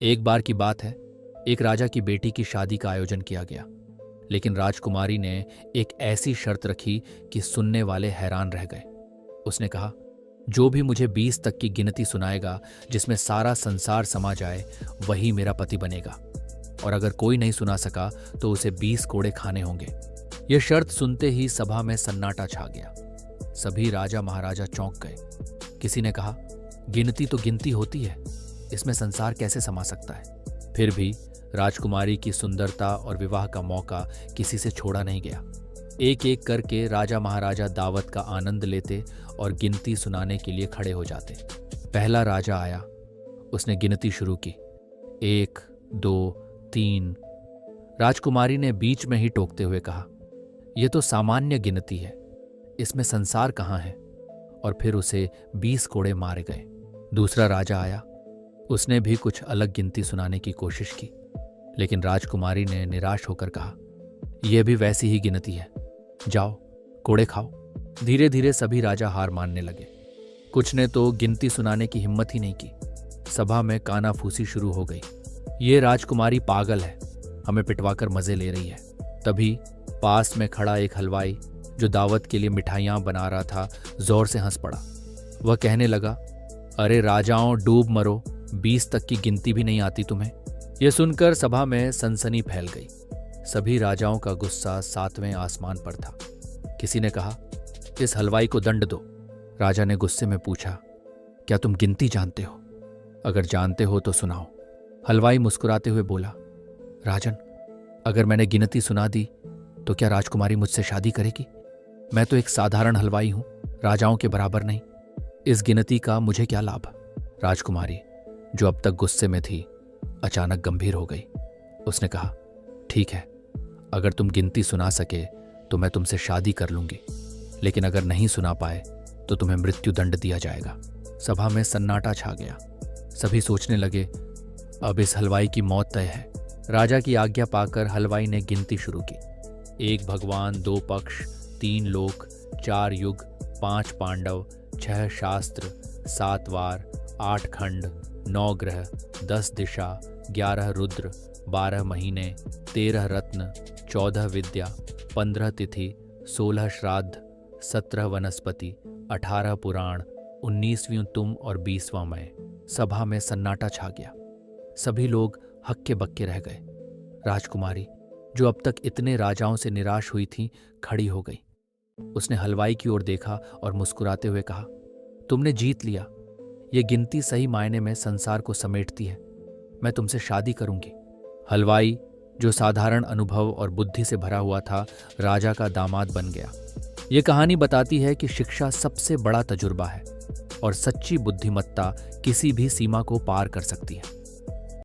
एक बार की बात है, एक राजा की बेटी की शादी का आयोजन किया गया, लेकिन राजकुमारी ने एक ऐसी शर्त रखी कि सुनने वाले हैरान रह गए। उसने कहा, जो भी मुझे 20 तक की गिनती सुनाएगा जिसमें सारा संसार समा जाए, वही मेरा पति बनेगा, और अगर कोई नहीं सुना सका तो उसे 20 कोड़े खाने होंगे। यह शर्त सुनते ही सभा में सन्नाटा छा गया। सभी राजा महाराजा चौंक गए। किसी ने कहा, गिनती तो गिनती होती है, इसमें संसार कैसे समा सकता है। फिर भी राजकुमारी की सुंदरता और विवाह का मौका किसी से छोड़ा नहीं गया। एक एक करके राजा महाराजा दावत का आनंद लेते और गिनती सुनाने के लिए खड़े हो जाते। पहला राजा आया। उसने गिनती शुरू की। 1, 2, 3। राजकुमारी ने बीच में ही टोकते हुए कहा, यह तो सामान्य गिनती है, इसमें संसार कहाँ है। और फिर उसे 20 कोड़े मारे गए। दूसरा राजा आया। उसने भी कुछ अलग गिनती सुनाने की कोशिश की, लेकिन राजकुमारी ने निराश होकर कहा, यह भी वैसी ही गिनती है, जाओ कोड़े खाओ। धीरे धीरे सभी राजा हार मानने लगे। कुछ ने तो गिनती सुनाने की हिम्मत ही नहीं की। सभा में कानाफूसी शुरू हो गई। ये राजकुमारी पागल है, हमें पिटवाकर मजे ले रही है। तभी पास में खड़ा एक हलवाई जो दावत के लिए मिठाइयां बना रहा था, जोर से हंस पड़ा। वह कहने लगा, अरे राजाओं, डूब मरो, 20 तक की गिनती भी नहीं आती तुम्हें। यह सुनकर सभा में सनसनी फैल गई। सभी राजाओं का गुस्सा 7वें आसमान पर था। किसी ने कहा, इस हलवाई को दंड दो। राजा ने गुस्से में पूछा, क्या तुम गिनती जानते हो? अगर जानते हो तो सुनाओ। हलवाई मुस्कुराते हुए बोला, राजन, अगर मैंने गिनती सुना दी तो क्या राजकुमारी मुझसे शादी करेगी? मैं तो एक साधारण हलवाई हूं, राजाओं के बराबर नहीं। इस गिनती का मुझे क्या लाभ? राजकुमारी, जो अब तक गुस्से में थी, अचानक गंभीर हो गई। उसने कहा, ठीक है, अगर तुम गिनती सुना सके तो मैं तुमसे शादी कर लूंगी, लेकिन अगर नहीं सुना पाए तो तुम्हें मृत्यु दंड दिया जाएगा। सभा में सन्नाटा छा गया। सभी सोचने लगे, अब इस हलवाई की मौत तय है। राजा की आज्ञा पाकर हलवाई ने गिनती शुरू की। 1 भगवान, 2 पक्ष, 3 लोक, 4 युग, 5 पांडव, 6 शास्त्र, 7 वार, 8 खंड, 9 ग्रह, 10 दिशा, 11 रुद्र, 12 महीने, 13 रत्न, 14 विद्या, 15 तिथि, 16 श्राद्ध, 17 वनस्पति, 18 पुराण, 19वीं तुम और 20वां मैं। सभा में सन्नाटा छा गया। सभी लोग हक्के बक्के रह गए। राजकुमारी, जो अब तक इतने राजाओं से निराश हुई थी, खड़ी हो गई। उसने हलवाई की ओर देखा और मुस्कुराते हुए कहा, तुमने जीत लिया। ये गिनती सही मायने में संसार को समेटती है। मैं तुमसे शादी करूंगी। हलवाई, जो साधारण अनुभव और बुद्धि से भरा हुआ था, राजा का दामाद बन गया। ये कहानी बताती है कि शिक्षा सबसे बड़ा तजुर्बा है और सच्ची बुद्धिमत्ता किसी भी सीमा को पार कर सकती है।